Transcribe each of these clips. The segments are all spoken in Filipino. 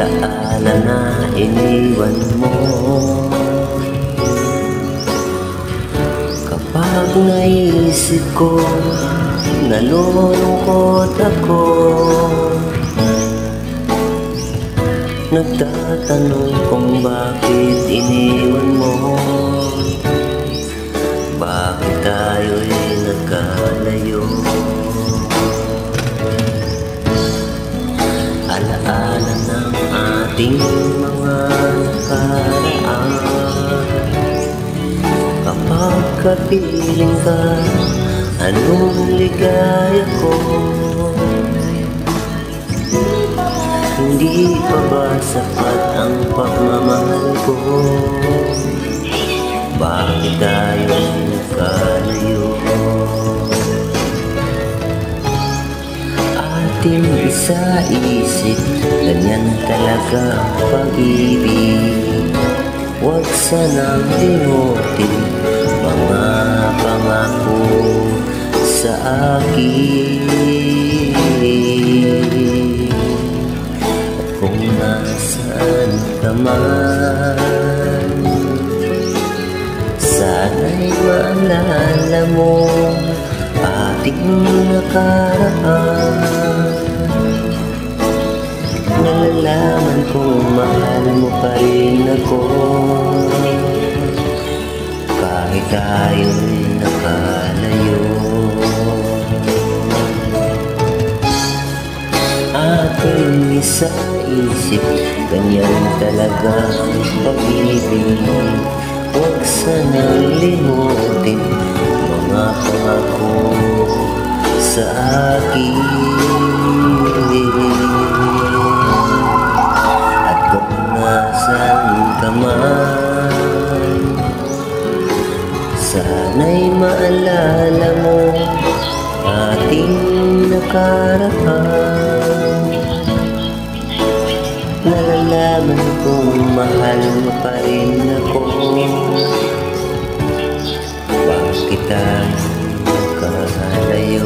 alaala na iniwan mo. Kapag naisip ko, nalulungkot ako. Nagtatanong kung bakit iniwan mo. Bakit tayo'y nagkalayo? Alaala ng ating mga nakaraan. Kapag kapiling ka, anong ligaya ko? Hindi pa ba sapat ang pagmamahal ko? Bakit tayo nagkalayo? Ating isa-isip, ganyan talaga ang pag-ibig. Huwag sanang limutin mga pangako sa akin. Kung nasaan ka man, sana'y maalala mo ating nakaraan. Nalalaman kong mahal mo pa rin ako, kahit tayo'y nakalayo. Aking isa-isip, ganyan talaga ang pag-ibig. Huwag sanang limutin mga pangako sa akin. At kung nasaan ka man, sana'y maalala mo ating nakaraan. Nalalaman kong mahal mo pa rin ako, bakit tayo nagkalayo?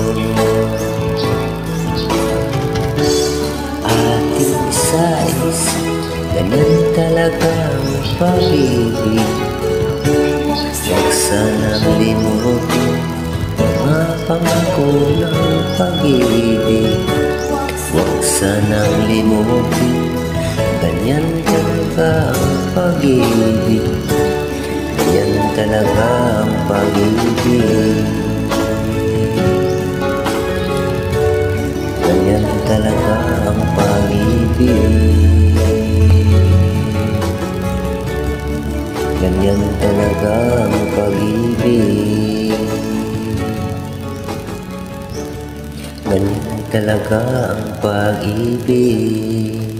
Ating isa-isip, ganyan talaga ang pag-ibig. Huwag sanang limutin mga pangako ng pag-ibig. Huwag sanang limutin, ganyan talaga ang pag-ibig. Ganyan talaga ang pag-ibig. Ganyan talaga ang pag-ibig. Ganyan talaga ang pag-ibig. Ganyan talaga ang pag-ibig.